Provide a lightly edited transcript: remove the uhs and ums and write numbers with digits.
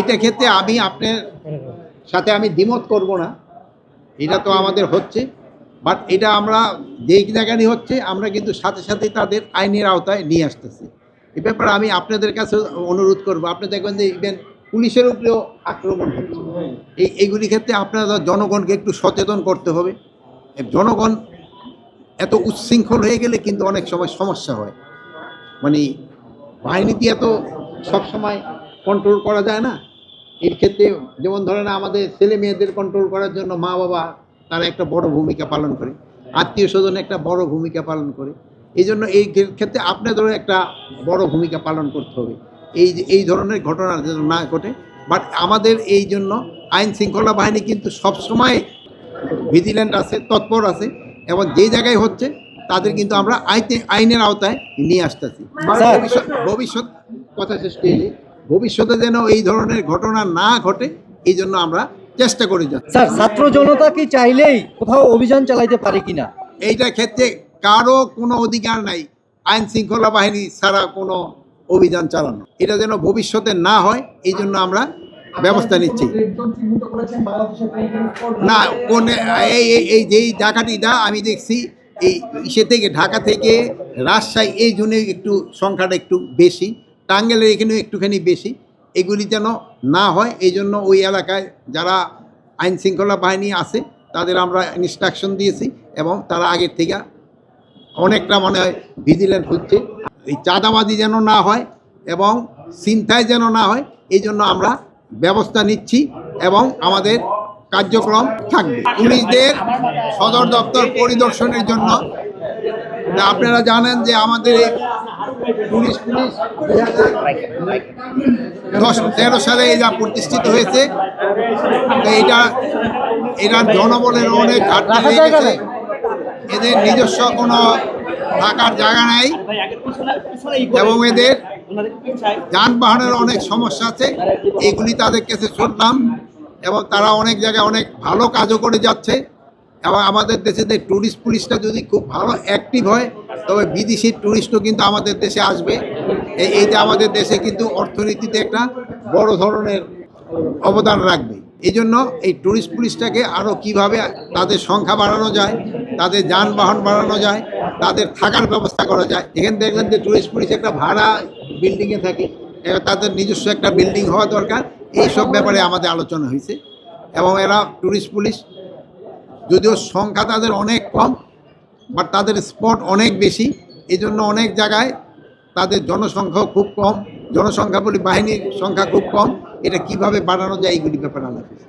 এইটা ক্ষেত্রে আমি আপনার সাথে আমি দ্বিমত করব না, এটা তো আমাদের হচ্ছে, বাট এটা আমরা যেই জায়গায় হচ্ছে আমরা কিন্তু সাথে সাথে তাদের আইনের আওতায় নিয়ে আসতেছি। এ ব্যাপারে আমি আপনাদের কাছে অনুরোধ করব, আপনি দেখবেন যে ইভেন পুলিশের উপরেও আক্রমণ হচ্ছে। এইগুলি ক্ষেত্রে আপনারা জনগণকে একটু সচেতন করতে হবে। জনগণ এত উচ্ছৃঙ্খল হয়ে গেলে কিন্তু অনেক সময় সমস্যা হয়। মানে বাহিনী দিয়ে তো সবসময় কন্ট্রোল করা যায় না। এর ক্ষেত্রে যেমন ধরেন আমাদের ছেলে মেয়েদের কন্ট্রোল করার জন্য মা বাবা তারা একটা বড় ভূমিকা পালন করে, আত্মীয় স্বজন একটা বড় ভূমিকা পালন করে। এই জন্য এই ক্ষেত্রে আপনাদেরও একটা বড় ভূমিকা পালন করতে হবে এই ধরনের ঘটনা যেন না ঘটে। বাট আমাদের এই জন্য আইন শৃঙ্খলা বাহিনী কিন্তু সবসময় ভিজিল্যান্ট আছে, তৎপর আছে, এবং যে জায়গায় হচ্ছে তাদের কিন্তু আমরা আইনের আওতায় নিয়ে আসতেছি। ভবিষ্যৎ কথা শেষ করলে ভবিষ্যতে যেন এই ধরনের ঘটনা না ঘটে, এই জন্য আমরা চেষ্টা করে যাচ্ছি। স্যার, ছাত্র জনতা কি চাইলেই কোথাও অভিযান চালাইতে পারে কিনা? এইটা ক্ষেত্রে কারো কোনো অধিকার নাই আইন শৃঙ্খলা বাহিনী ছাড়া কোনো অভিযান চালানো। এটা যেন ভবিষ্যতে না হয়, এই জন্য আমরা ব্যবস্থা নিচ্ছি। না, কোন এই যেই ডাকাতিটা আমি দেখছি এই ইসে থেকে ঢাকা থেকে রাজশাহী এই জন্য একটু সংখ্যাটা একটু বেশি, টাঙ্গাইলের এখানেও একটুখানি বেশি। এগুলি যেন না হয় এই জন্য ওই এলাকায় যারা আইন শৃঙ্খলা বাহিনী আছে তাদের আমরা ইনস্ট্রাকশন দিয়েছি, এবং তারা আগের থেকে অনেকটা মনে হয় ভিজিল্যান্ট হচ্ছে। এই চাঁদাবাজি যেন না হয় এবং ছিনতাই যেন না হয়, এই জন্য আমরা ব্যবস্থা নিচ্ছি এবং আমাদের কার্যক্রম থাকবে। পুলিশদের সদর দপ্তর পরিদর্শনের জন্য আপনারা জানেন যে আমাদের পুলিশ 2013 সালে এটা প্রতিষ্ঠিত হয়েছে। এটা জনবলের অনেক ঘাটতি হয়ে গেছে, এদের নিজস্ব কোনো থাকার জায়গা নাই এবং এদের যানবাহনের অনেক সমস্যা আছে। এগুলি তাদের কাছে শুনলাম, এবং তারা অনেক জায়গায় অনেক ভালো কাজও করে যাচ্ছে। এবং আমাদের দেশে যে ট্যুরিস্ট পুলিশটা যদি খুব ভালো অ্যাক্টিভ হয়, তবে বিদেশি ট্যুরিস্টও কিন্তু আমাদের দেশে আসবে। এইটা আমাদের দেশে কিন্তু অর্থনীতিতে একটা বড় ধরনের অবদান রাখবে। এই জন্য এই ট্যুরিস্ট পুলিশটাকে আরও কীভাবে তাদের সংখ্যা বাড়ানো যায়, তাদের যানবাহন বাড়ানো যায়, তাদের থাকার ব্যবস্থা করা যায়। এখানে দেখলেন যে ট্যুরিস্ট পুলিশ একটা ভাড়া বিল্ডিংয়ে থাকে, তাদের নিজস্ব একটা বিল্ডিং হওয়া দরকার। এইসব ব্যাপারে আমাদের আলোচনা হয়েছে, এবং এরা ট্যুরিস্ট পুলিশ যদিও সংখ্যা তাদের অনেক কম, বাট তাদের স্পট অনেক বেশি। এই জন্য অনেক জায়গায় তাদের জনসংখ্যাও খুব কম, জনসংখ্যা বলি বাহিনীর সংখ্যা খুব কম। এটা কিভাবে বাড়ানো যায় এইগুলি ব্যাপারে আলোচনা।